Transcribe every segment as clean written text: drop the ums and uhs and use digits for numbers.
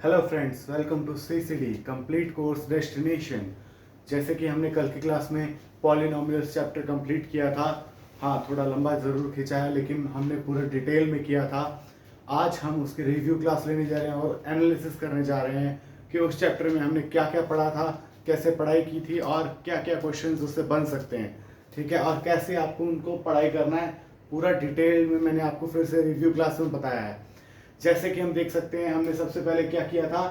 Hello friends, welcome to CCD complete course destination. जैसे कि हमने कल की क्लास में पॉलिनोमियल्स चैप्टर कंप्लीट किया था। हाँ, थोड़ा लंबा ज़रूर खिंचा है, लेकिन हमने पूरे डिटेल में किया था। आज हम उसकी रिव्यू क्लास लेने जा रहे हैं और एनालिसिस करने जा रहे हैं कि उस चैप्टर में हमने क्या क्या पढ़ा था, कैसे पढ़ाई की थी और क्या क्या क्वेश्चंस उससे बन सकते हैं। ठीक है, और कैसे आपको उनको पढ़ाई करना है, पूरा डिटेल में मैंने आपको फिर से रिव्यू क्लास में बताया है। जैसे कि हम देख सकते हैं, हमने सबसे पहले क्या किया था,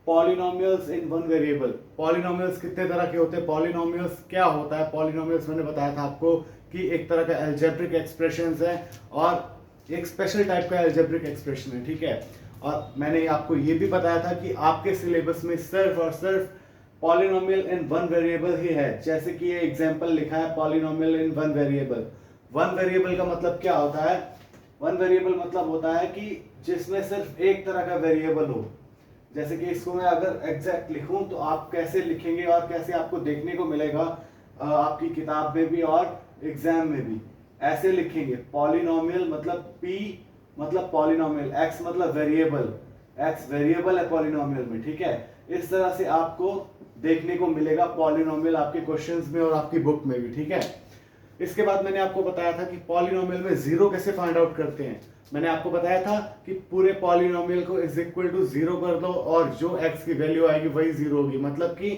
polynomials in one variable. Polynomials कितने तरह के होते हैं, पॉलिनोमियल्स क्या होता है। पॉलिनोमियल्स मैंने बताया था आपको कि एक तरह का एल्जेब्रिक एक्सप्रेशंस है और एक स्पेशल टाइप का एल्जेब्रिक एक्सप्रेशन है। ठीक है, और मैंने आपको ये भी बताया था कि आपके सिलेबस में सिर्फ और सिर्फ पॉलिनोमियल इन वन वेरिएबल ही है। जैसे कि ये एग्जांपल लिखा है, polynomial in one variable. One variable का मतलब क्या होता है? वन वेरिएबल मतलब होता है कि जिसमें सिर्फ एक तरह का वेरिएबल हो। जैसे कि इसको मैं अगर एग्जैक्ट लिखूं तो आप कैसे लिखेंगे और कैसे आपको देखने को मिलेगा आपकी किताब में भी और एग्जाम में भी ऐसे लिखेंगे। पॉलिनोमियल मतलब p मतलब पॉलिनोमियल, x मतलब वेरिएबल, x वेरिएबल है पॉलिनोमियल में। ठीक है, इस तरह से आपको देखने को मिलेगा पॉलिनोमियल आपके क्वेश्चंस में और आपकी बुक में भी। ठीक है, इसके बाद मैंने आपको बताया था कि पॉलिनोमियल में जीरो कैसे फाइंड आउट करते हैं। मैंने आपको बताया था कि पूरे पॉलिनोमियल को इज इक्वल टू जीरो कर दो और जो x की वैल्यू आएगी वही जीरो होगी। मतलब कि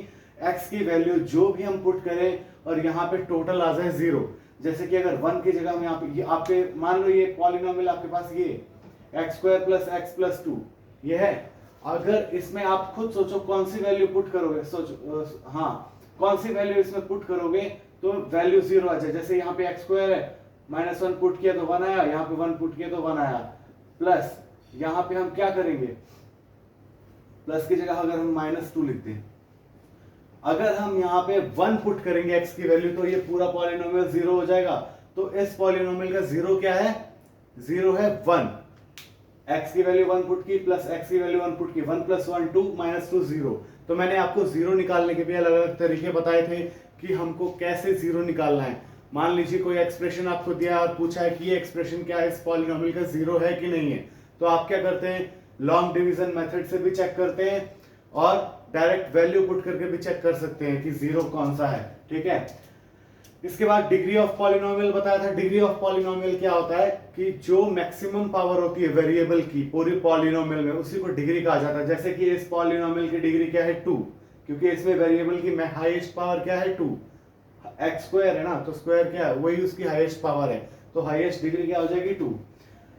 x की वैल्यू जो भी हम पुट करें और यहाँ पे टोटल आ जाए जीरो। जैसे कि अगर 1 की जगह में आपके मान लो ये पॉलिनोमियल आपके पास ये x square plus x plus two ये है। अगर इसमें आप खुद सोचो कौन सी वैल्यू पुट करोगे, सोचो हाँ कौन सी वैल्यू इसमें पुट करोगे तो वैल्यू जीरो आ जाए। जैसे यहाँ पे एक्स स्क्वायर है, -1 पुट किया तो 1 आया, यहाँ पे 1 पुट किया तो 1 आया। प्लस यहाँ पे हम क्या करेंगे, प्लस की जगह अगर हम -2 लिखते हैं, अगर हम यहाँ पे 1 पुट करेंगे x की वैल्यू तो ये पूरा पॉलिनोमियल जीरो हो जाएगा। तो इस पॉलिनोमियल का जीरो क्या है? जीरो है 1। x की वैल्यू 1 पुट की प्लस x की वैल्यू 1 पुट की, 1 + 1 2 -2 0। तो मैंने आपको जीरो निकालने के भी अलग अलग तरीके बताए थे कि हमको कैसे जीरो निकालना है। मान लीजिए कोई एक्सप्रेशन आपको दिया और पूछा है कि ये एक्सप्रेशन क्या है, इस पॉलिनोमियल का जीरो है कि नहीं है। तो आप क्या करते हैं, लॉन्ग डिवीजन मेथड से भी चेक करते हैं और डायरेक्ट वैल्यू पुट करके भी चेक कर सकते हैं कि जीरो कौन सा है। ठीक है, इसके बाद डिग्री ऑफ पॉलिनोमियल बताया था। डिग्री ऑफ पॉलिनोमियल क्या होता है कि जो मैक्सिमम पावर होती है वेरिएबल की पूरी पॉलिनोमियल में, उसी को डिग्री कहा जाता है। जैसे कि इस पॉलिनोमियल की डिग्री क्या है? 2, क्योंकि इसमें वेरिएबल की हाईएस्ट पावर क्या है? 2। एक्स स्क्वायर है ना, तो स्क्वायर क्या है, वही उसकी हाईएस्ट पावर है, तो हाईएस्ट डिग्री क्या हो जाएगी? 2।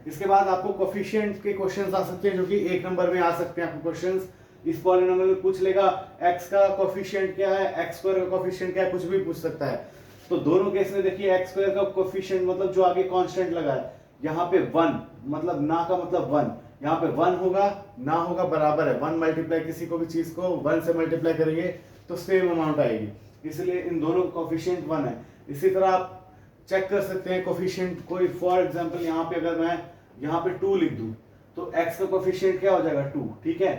इसके बाद आपको कोफिशिएंट के क्वेश्चंस आ सकते हैं, जो कि 1 नंबर में आ सकते हैं आपको क्वेश्चंस। इस पॉलिनोमियल में पूछ लेगा x का कोफिशिएंट क्या है, x स्क्वायर का कोफिशिएंट क्या है, कुछ भी पूछ सकता है। तो दोनों केस में देखिए x स्क्वायर का कोफिशिएंट मतलब जो आगे कांस्टेंट लगा है, यहाँ पे 1 मतलब ना का मतलब 1, यहाँ पे 1 होगा ना होगा बराबर है। 1 मल्टीप्लाई किसी को भी चीज को 1 से मल्टीप्लाई करेंगे तो सेम अमाउंट आएगी, इसलिए इन दोनों का कोफिशिएंट 1 है। इसी तरह आप चेक कर सकते हैं कोफिशिएंट कोई, फॉर एग्जांपल यहाँ पे अगर मैं यहाँ पे 2 लिख दूं तो x का कोफिशिएंट क्या हो जाएगा? 2। ठीक है,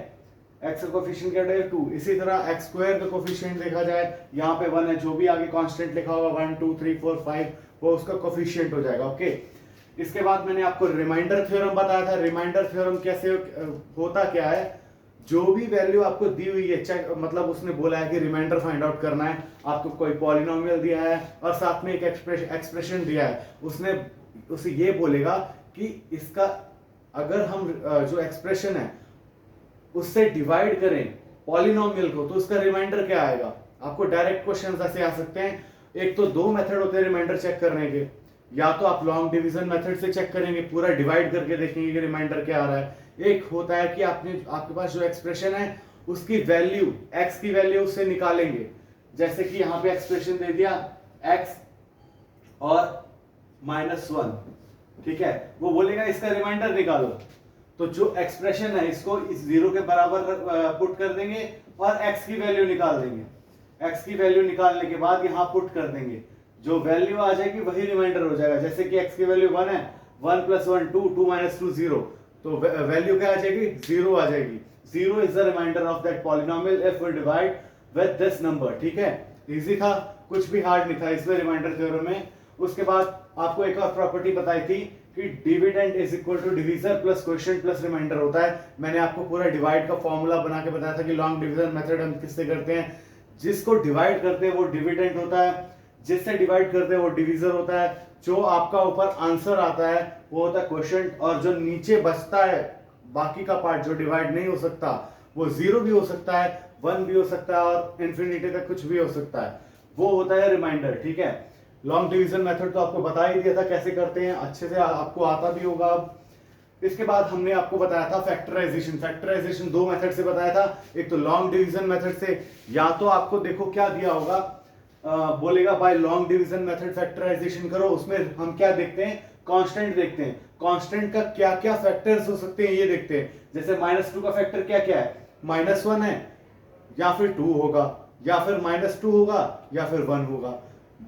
x का कोफिशिएंट क्या है? 2। इसी तरह x स्क्वायर का कोफिशिएंट देखा जाए, यहाँ पे 1 है, जो भी आगे कांस्टेंट लिखा होगा 1 2 3 4 5 वो उसका कोफिशिएंट हो जाएगा। ओके, इसके बाद मैंने आपको रिमाइंडर थ्योरम बताया था। रिमाइंडर थ्योरम कैसे होता क्या है, जो भी वैल्यू आपको दी हुई है, चेक मतलब उसने बोला है कि रिमाइंडर फाइंड आउट करना है, आपको कोई पॉलिनोमियल दिया है और साथ में एक एक्सप्रेशन दिया है, उसने उसे ये बोलेगा कि इसका अगर हम जो एक्सप्रेशन है उससे डिवाइड करें पॉलिनोमियल को तो उसका रिमाइंडर क्या आएगा। आपको डायरेक्ट क्वेश्चन ऐसे आ सकते हैं। एक तो 2 मेथड होते हैं रिमाइंडर चेक करने के, या तो आप लॉन्ग डिवीजन मेथड से चेक करेंगे, पूरा डिवाइड करके देखेंगे कि रिमाइंडर क्या आ रहा है। एक होता है कि आपके पास जो एक्सप्रेशन है उसकी वैल्यू, x की वैल्यू उससे निकालेंगे। जैसे कि यहाँ पे एक्सप्रेशन दे दिया x और -1, ठीक है, वो बोलेगा इसका रिमाइंडर निकालो। तो जो एक्सप्रेशन है इसको इस जीरो के बराबर पुट कर देंगे और x की वैल्यू निकाल देंगे। x की वैल्यू निकालने के बाद यहाँ पुट कर देंगे, जो वैल्यू आ जाएगी वही रिमाइंडर हो जाएगा। जैसे कि x की वैल्यू 1 है, 1 + 1 2 2 - 2 0, तो वैल्यू क्या आ जाएगी? 0 आ जाएगी। 0 is the remainder of that polynomial if we divide with this number. ठीक है, इजी था, कुछ भी हार्ड नहीं था इसमें रिमाइंडर थ्योरम में। उसके बाद आपको एक और प्रॉपर्टी बताई थी कि dividend is equal to divisor plus quotient plus remainder होता है। मैंने आपको पूरा डिवाइड का फॉर्मूला बना के बताया था कि लॉन्ग डिवीजन मेथड हम किससे करते हैं, जिसको डिवाइड करते हैं वो डिविडेंड होता है, जिससे डिवाइड करते हैं वो डिवीजर होता है, जो आपका ऊपर आंसर आता है वो होता है क्वोशिएंट, और जो नीचे बचता है बाकी का पार्ट जो डिवाइड नहीं हो सकता वो 0 भी हो सकता है, 1 भी हो सकता है और इंफिनिटी तक कुछ भी हो सकता है, वो होता है रिमाइंडर। ठीक है, लॉन्ग डिवीजन मेथड तो आपको बता ही दिया था कैसे करते हैं, अच्छे से आपको आता भी होगा। अब इसके बाद हमने आपको बताया था फैक्टराइजेशन। फैक्टराइजेशन दो मेथड से बताया था, एक तो लॉन्ग डिवीजन मेथड से, या तो आपको देखो क्या दिया होगा, बोलेगा by long division method factorization करो, उसमें हम क्या देखते हैं, कांस्टेंट देखते हैं, कांस्टेंट का क्या क्या फैक्टर्स हो सकते हैं ये देखते हैं। जैसे -2 का फैक्टर क्या क्या है, -1 है, या फिर 2 होगा, या फिर -2 होगा, या फिर 1 होगा।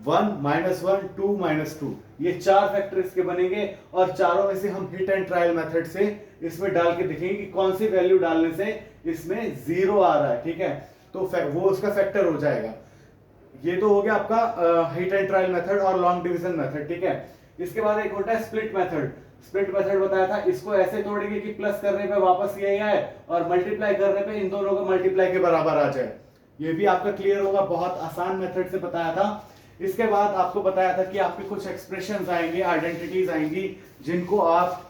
1 -1 2 -2 ये 4 फैक्टर इसके बनेंगे, और चारों में से हम हिट एंड ट्रायल मेथड से इसमें डाल के देखेंगे कि कौन सी वैल्यू डालने से इसमें 0 आ रहा है। ठीक है, तो वो उसका फैक्टर हो जाएगा। ये तो हो गया आपका हिट एंड ट्रायल मेथड और लॉन्ग डिवीजन मेथड। ठीक है, इसके बाद एक होता है स्प्लिट मेथड। स्प्लिट मेथड बताया था, इसको ऐसे तोड़ेंगे कि प्लस करने पे वापस यही आए और मल्टीप्लाई करने पे इन दोनों को मल्टीप्लाई के बराबर आ जाए। ये भी आपका क्लियर होगा, बहुत आसान मेथड से बताया था। इसके बाद आपको बताया था कि आपके कुछ एक्सप्रेशंस आएंगे, आइडेंटिटीज आएंगी, जिनको आप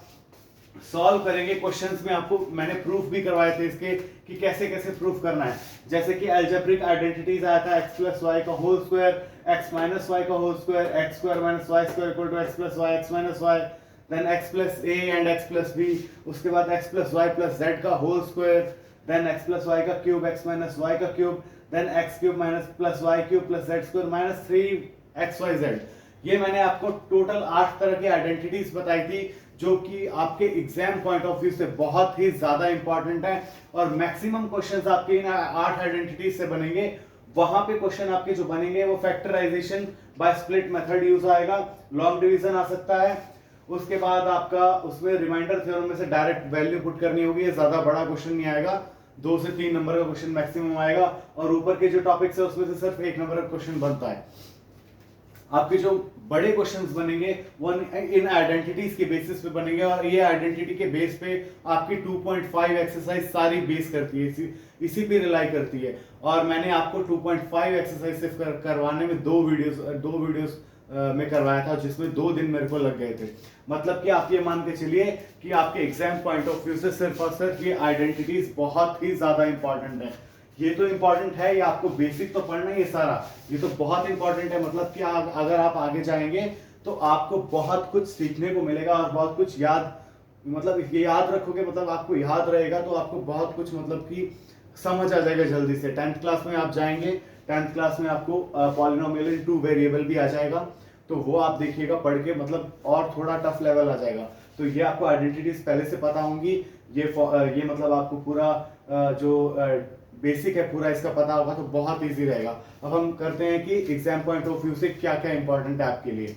सॉल्व करेंगे क्वेश्चंस में। आपको मैंने प्रूफ भी करवाए थे इसके कि कैसे कैसे प्रूफ करना है। जैसे कि अलजेब्रिक आइडेंटिटीज आया था x + y का होल स्क्वायर, x - y का whole square, x² - y² = x + y, x - y, then x + a and x + b, उसके बाद x + y + z का whole square, then x + y का क्यूब, x - y का cube, then x³ + y³ + z² - 3xyz। ये मैंने आपको total 8 तरह की आइडेंटिटीज बताई थी, जो कि आपके एग्जाम पॉइंट ऑफ व्यू से बहुत ही ज्यादा इंपॉर्टेंट है, और मैक्सिमम क्वेश्चंस आपके इन 8 आइडेंटिटीज से बनेंगे। वहां पे क्वेश्चन आपके जो बनेंगे वो factorization by split method use आएगा, लॉन्ग डिवीजन आ सकता है, उसके बाद आपका उसमें रिमाइंडर थ्योरम में से डायरेक्ट वैल्यू पुट करनी होगी। ये ज्यादा बड़ा क्वेश्चन नहीं आएगा, 2 से 3 नंबर का क्वेश्चन मैक्सिमम आएगा, और ऊपर के जो टॉपिक्स है उसमें से सिर्फ 1 नंबर का क्वेश्चन बनता है। आपके जो बड़े क्वेश्चंस बनेंगे वो इन आइडेंटिटीज के बेसिस पे बनेंगे, और ये आइडेंटिटी के बेस पे आपकी 2.5 एक्सरसाइज सारी बेस करती है, इसी पे रिलाई करती है। और मैंने आपको 2.5 एक्सरसाइज सिर्फ करवाने में दो वीडियोस में करवाया था, जिसमें 2 दिन मेरे को लग गए थे। मतलब कि आप ये मान के चलिए कि आपके एग्जाम पॉइंट ऑफ व्यू से सिर्फ और सिर्फ ये आइडेंटिटीज बहुत ही ज्यादा इंपॉर्टेंट है। ये तो इंपॉर्टेंट है, ये आपको बेसिक तो पढ़ना है, ये सारा ये तो बहुत इंपॉर्टेंट है। मतलब कि अगर आप आगे जाएंगे तो आपको बहुत कुछ सीखने को मिलेगा, और बहुत कुछ याद, मतलब ये याद रखोगे, मतलब आपको याद रहेगा, तो आपको बहुत कुछ मतलब कि समझ आ जाएगा जल्दी से। 10th क्लास में आप जाएंगे, 10th क्लास में आपको पॉलिनोमियल इन 2 वेरिएबल भी आ जाएगा, तो वो आप देखिएगा पढ़ के, मतलब और थोड़ा टफ लेवल आ जाएगा। तो ये आपको आइडेंटिटीज पहले से पता होंगी, ये मतलब आपको पूरा जो बेसिक है पूरा इसका पता होगा, तो बहुत इजी रहेगा। अब हम करते हैं कि एग्जाम पॉइंट ऑफ व्यू से क्या क्या इंपॉर्टेंट है आपके लिए।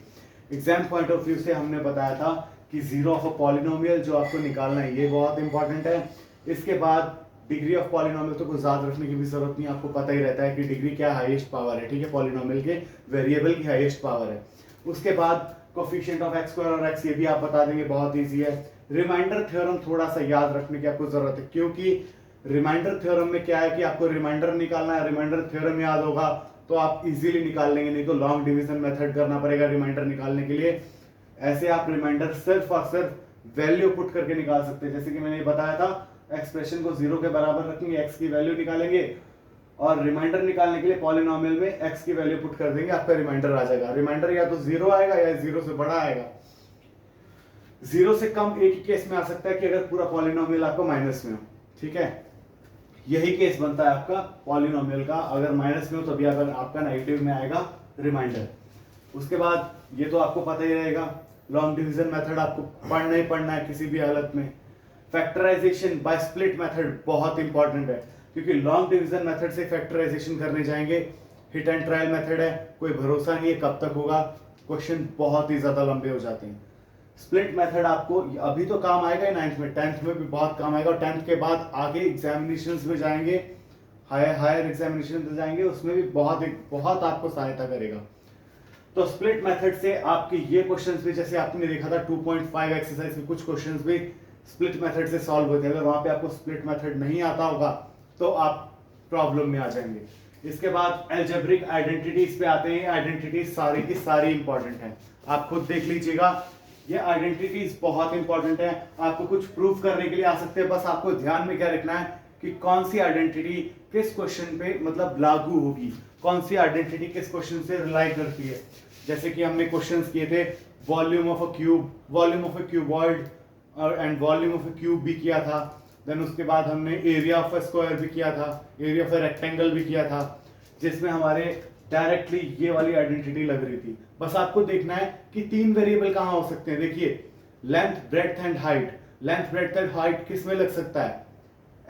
एग्जाम पॉइंट ऑफ व्यू से हमने बताया था कि जीरो ऑफ अ पॉलिनोमियल जो आपको निकालना है, ये बहुत इंपॉर्टेंट है। इसके बाद डिग्री ऑफ पॉलिनोमियल तो कुछ याद रखने की भी जरूरत नहीं, आपको पता ही रहता है कि डिग्री क्या हाईएस्ट पावर है। ठीक है, पॉलिनोमियल के वेरिएबल की हाईएस्ट पावर है। उसके बाद कोफिशिएंट ऑफ x² और x, ये भी आप बता देंगे, बहुत ईजी है। रिमाइंडर थ्योरम थोड़ा सा याद रखने की आपको जरूरत है, क्योंकि रिमाइंडर थ्योरम में क्या है कि आपको रिमाइंडर निकालना है। रिमाइंडर थ्योरम याद होगा तो आप इजीली निकाल लेंगे, नहीं तो लॉन्ग डिवीजन मेथड करना पड़ेगा रिमाइंडर निकालने के लिए। ऐसे आप रिमाइंडर सिर्फ और सिर्फ वैल्यू पुट करके निकाल सकते हैं। जैसे कि मैंने बताया था, एक्सप्रेशन को 0 के बराबर रखेंगे, x की वैल्यू निकालेंगे, और रिमाइंडर निकालने के लिए पॉलिनोमियल में x की वैल्यू पुट कर देंगे, आपका रिमाइंडर आ जाएगा। रिमाइंडर या तो 0 आएगा या 0 से बड़ा आएगा। 0 से कम एक ही केस में आ सकता है कि अगर पूरा पॉलिनोमियल आपको माइनस में हो। ठीक है, यही केस बनता है आपका पॉलिनोमियल का, अगर माइनस में हो तभी अगर आपका नेगेटिव में आएगा रिमाइंडर। उसके बाद ये तो आपको पता ही रहेगा, लॉन्ग डिवीजन मेथड आपको पढ़ना ही पढ़ना है किसी भी हालत में। फैक्टराइजेशन बाय स्प्लिट मेथड बहुत इंपॉर्टेंट है, क्योंकि लॉन्ग डिवीजन मेथड से फैक्टराइजेशन करने जाएंगे, हिट एंड ट्रायल मेथड है, कोई भरोसा नहीं है कब तक होगा, क्वेश्चन बहुत ही ज्यादा लंबे हो जाते हैं। स्प्लिट मेथड आपको अभी तो काम आएगा ही 9th में, 10th में भी बहुत काम आएगा, और 10th के बाद आगे एग्जामिनेशंस में जाएंगे, हायर एग्जामिनेशन में जाएंगे, उसमें भी बहुत आपको सहायता करेगा। तो स्प्लिट मेथड से आपके ये क्वेश्चंस भी, जैसे आपने देखा था 2.5 एक्सरसाइज में कुछ क्वेश्चंस भी स्प्लिट मेथड से सॉल्व होते हैं। अगर वहां पे आपको स्प्लिट मेथड नहीं आता होगा तो आप प्रॉब्लम में आ जाएंगे। इसके बाद अलजेब्रिक आइडेंटिटीज पे आते हैं। आइडेंटिटीज सारी की सारी इंपॉर्टेंट है, आप खुद देख लीजिएगा। ये आइडेंटिटीज बहुत इंपॉर्टेंट है, आपको कुछ प्रूफ करने के लिए आ सकते हैं। बस आपको ध्यान में क्या रखना है कि कौन सी आइडेंटिटी किस क्वेश्चन पे मतलब लागू होगी, कौन सी आइडेंटिटी किस क्वेश्चन से रिलाई करती है। जैसे कि हमने क्वेश्चंस किए थे volume of a cube, volume of a cuboid and volume of a cube भी किया था। देन उसके बाद हमने एरिया ऑफ अ स्क्वायर भी किया था, एरिया ऑफ अ रेक्टेंगल भी किया था, जिसमें हमारे डायरेक्टली ये वाली आइडेंटिटी लग रही थी। बस आपको देखना है कि तीन वेरिएबल कहाँ हो सकते हैं। देखिए length, breadth and height. Length, breadth and height किस में लग सकता है?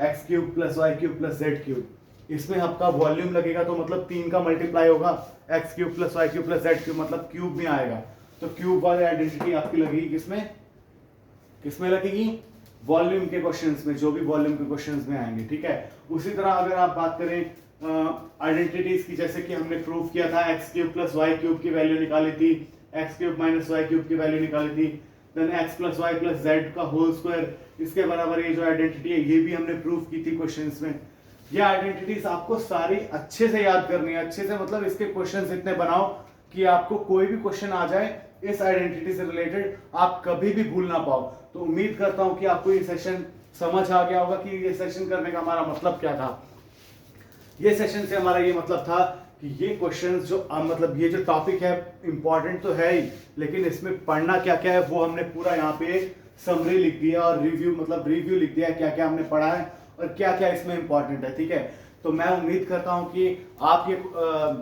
X cube plus y cube plus z cube. इसमें आपका वॉल्यूम लगेगा तो मतलब 3 का मल्टीप्लाई होगा, x cube plus y cube plus z cube मतलब क्यूब में आएगा। तो क्यूब वाली आइडेंटिटी आपकी लगेगी किसमें? किसमें लगेगी? वॉल्यूम के क्वेश्चंस में, जो भी वॉल्यूम के क्वेश्चंस में आएंगे। ठीक है। उसी तरह अगर आप बात करें आइडेंटिटीज की, जैसे कि हमने प्रूव किया था x cube plus y cube की वैल्यू निकाली थी, x cube minus y cube की वैल्यू निकाली थी, then x plus y plus z का होल स्क्वायर, इसके बराबर ये जो आइडेंटिटी है ये भी हमने प्रूव की थी क्वेश्चंस में। ये आइडेंटिटीज आपको सारी अच्छे से याद करनी है, अच्छे से मतलब इसके क्वेश्चंस इतने बनाओ कि आपको कोई भी क्वेश्चन आ जाए इस आइडेंटिटी से रिलेटेड आप कभी भी भूल ना पाओ। तो उम्मीद करता हूं कि आपको ये सेशन समझ आ गया होगा कि ये सेशन करने का हमारा मतलब क्या था। ये सेशन से हमारा ये मतलब था कि ये क्वेश्चंस जो मतलब ये जो टॉपिक है इंपॉर्टेंट तो है ही, लेकिन इसमें पढ़ना क्या क्या है वो हमने पूरा यहाँ पे समरी लिख दिया और रिव्यू मतलब रिव्यू लिख दिया क्या क्या हमने पढ़ा है और क्या क्या इसमें इंपॉर्टेंट है। ठीक है। तो मैं उम्मीद करता हूं कि आप ये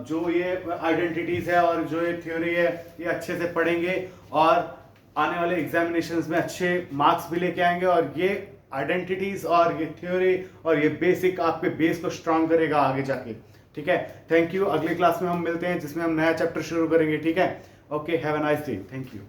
जो ये आइडेंटिटीज है और जो ये थ्योरी है ये अच्छे से पढ़ेंगे और आने वाले एग्जामिनेशंस में अच्छे मार्क्स भी लेके आएंगे। और ये आइडेंटिटीज और ये थ्योरी और ये बेसिक आपके बेस को स्ट्रांग करेगा आगे जाके। ठीक है। Thank you. अगली क्लास में हम मिलते हैं जिसमें हम नया चैप्टर शुरू करेंगे। ठीक है। Okay, have a nice day. Thank you.